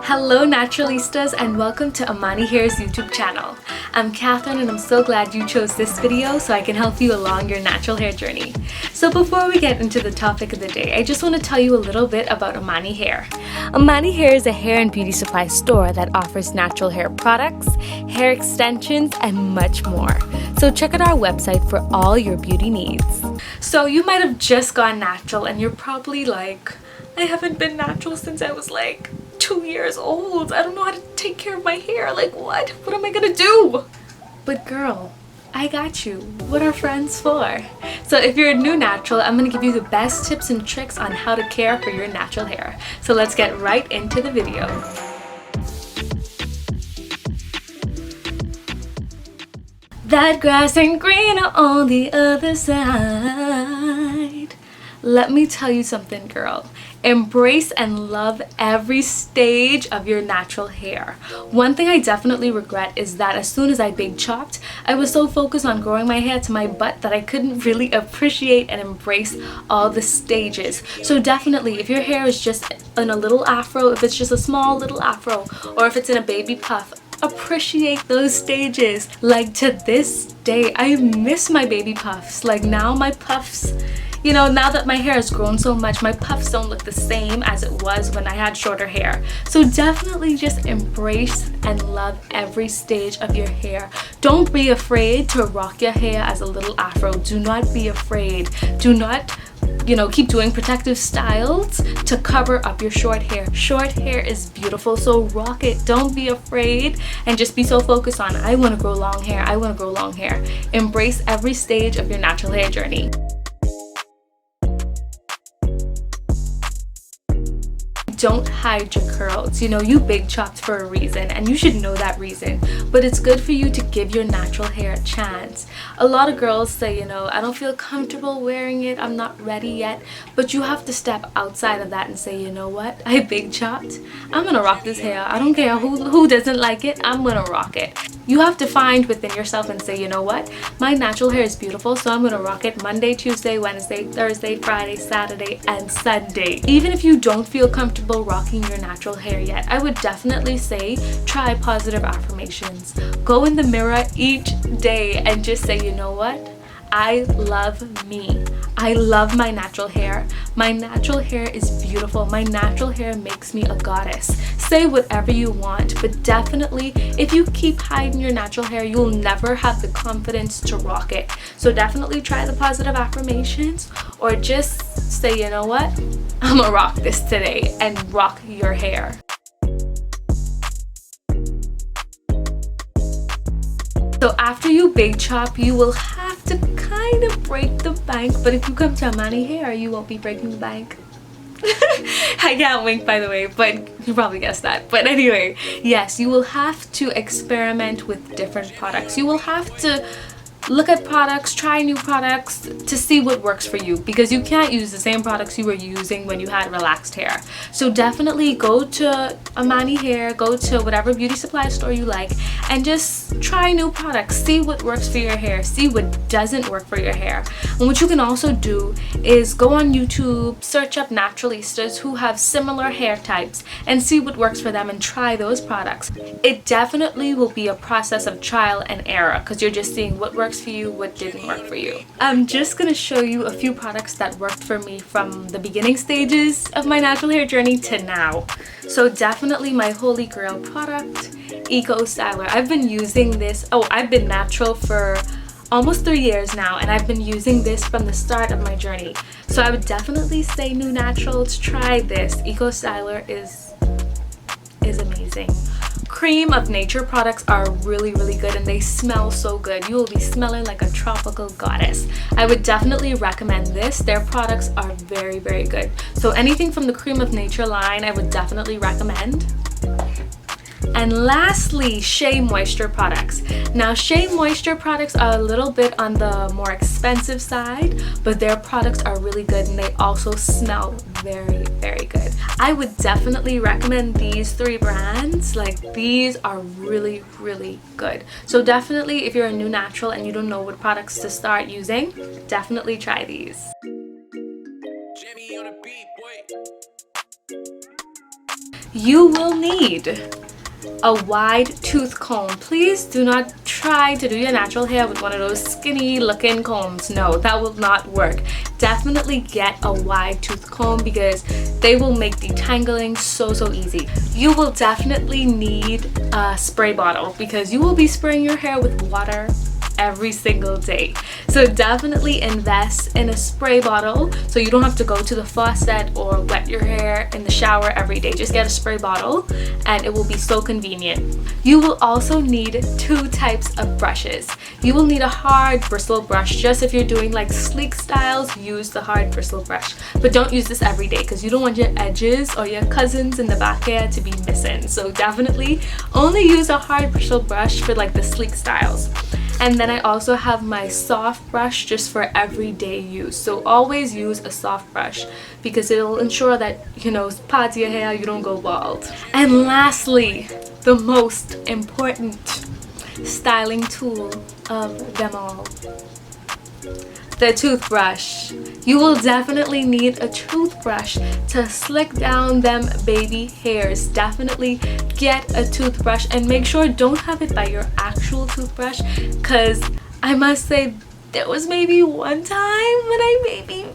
Hello Naturalistas and welcome to Amani Hair's YouTube channel. I'm Catherine and I'm so glad you chose this video so I can help you along your natural hair journey. So before we get into the topic of the day, I just want to tell you a little bit about Amani Hair. Amani Hair is a hair and beauty supply store that offers natural hair products, hair extensions, and much more. So check out our website for all your beauty needs. So you might have just gone natural and you're probably like, I haven't been natural since I was like 2 years old. I don't know how to take care of my hair. Like what? What am I gonna do? But girl, I got you. What are friends for? So if you're a new natural, I'm gonna give you the best tips and tricks on how to care for your natural hair. So let's get right into the video. That grass ain't greener on the other side. Let me tell you something, girl. Embrace and love every stage of your natural hair. One thing I definitely regret is that as soon as I big chopped, I was so focused on growing my hair to my butt that I couldn't really appreciate and embrace all the stages. So definitely, if your hair is just in a little afro, if it's just a small little afro, or if it's in a baby puff, appreciate those stages. Like to this day, I miss my baby puffs. Like now my puffs, you know, now that my hair has grown so much, my puffs don't look the same as it was when I had shorter hair. So definitely just embrace and love every stage of your hair. Don't be afraid to rock your hair as a little afro. Do not be afraid. Do not, keep doing protective styles to cover up your short hair. Short hair is beautiful, so rock it. Don't be afraid and just be so focused on, I want to grow long hair. I want to grow long hair. Embrace every stage of your natural hair journey. Don't hide your curls. You big chopped for a reason and you should know that reason, but it's good for you to give your natural hair a chance. A lot of girls say, I don't feel comfortable wearing it, I'm not ready yet, but you have to step outside of that and say, you know what, I big chopped, I'm gonna rock this hair. I don't care who doesn't like it, I'm gonna rock it. You have to find within yourself and say, you know what, my natural hair is beautiful, so I'm gonna rock it Monday, Tuesday, Wednesday, Thursday, Friday, Saturday, and Sunday. Even if you don't feel comfortable rocking your natural hair yet, I would definitely say try positive affirmations. Go in the mirror each day and just say, you know what, I love me. I love my natural hair. My natural hair is beautiful. My natural hair makes me a goddess. Say whatever you want, but definitely if you keep hiding your natural hair, you'll never have the confidence to rock it. So definitely try the positive affirmations or just say, you know what, I'm gonna rock this today and rock your hair. So after you big chop, you will have to kind of break the bank, but if you come to Amani Hair, you won't be breaking the bank. I can't wink, by the way, but you probably guessed that. But anyway, yes, you will have to experiment with different products. You will have to look at products, try new products to see what works for you, because you can't use the same products you were using when you had relaxed hair. So definitely go to Amani Hair, go to whatever beauty supply store you like, and just try new products. See what works for your hair, see what doesn't work for your hair. And what you can also do is go on YouTube, search up naturalistas who have similar hair types and see what works for them and try those products. It definitely will be a process of trial and error because you're just seeing what works for you, what didn't work for you. I'm just gonna show you a few products that worked for me from the beginning stages of my natural hair journey to now. So definitely my holy grail product, Eco Styler. I've been using this, I've been natural for almost 3 years now, and I've been using this from the start of my journey. So I would definitely say new naturals, try this. Eco Styler is amazing. Cream of Nature products are really good and they smell so good. You will be smelling like a tropical goddess. I would definitely recommend this. Their products are very good. So anything from the Cream of Nature line I would definitely recommend. And lastly, Shea Moisture products. Now, Shea Moisture products are a little bit on the more expensive side, but their products are really good and they also smell very good. I would definitely recommend these 3 brands. Like, these are really good. So definitely, if you're a new natural and you don't know what products to start using, definitely try these. you will need a wide tooth comb. Please do not try to do your natural hair with one of those skinny looking combs. No, that will not work. Definitely get a wide tooth comb because they will make detangling so easy. You will definitely need a spray bottle because you will be spraying your hair with water every single day. So definitely invest in a spray bottle so you don't have to go to the faucet or wet your hair in the shower every day. Just get a spray bottle and it will be so convenient. You will also need 2 types of brushes. You will need a hard bristle brush. Just if you're doing like sleek styles, use the hard bristle brush, but don't use this every day because you don't want your edges or your cousins in the back hair to be missing. So definitely only use a hard bristle brush for like the sleek styles. And then I also have my soft brush just for everyday use. So always use a soft brush because it'll ensure that, you know, parts of your hair, you don't go bald. And lastly, the most important styling tool of them all, the toothbrush. You will definitely need a toothbrush to slick down them baby hairs. Definitely get a toothbrush and make sure don't have it by your actual toothbrush, because I must say there was maybe one time when I maybe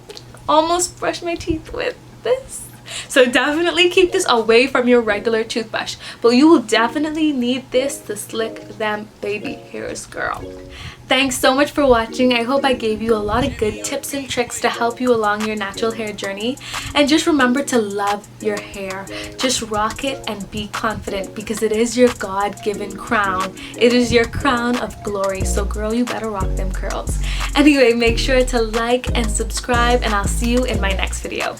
almost brushed my teeth with this. So definitely keep this away from your regular toothbrush, but you will definitely need this to slick them baby hairs, girl. Thanks so much for watching. I hope I gave you a lot of good tips and tricks to help you along your natural hair journey. And just remember to love your hair. Just rock it and be confident because it is your God-given crown. It is your crown of glory. So girl, you better rock them curls. Anyway, make sure to like and subscribe and I'll see you in my next video.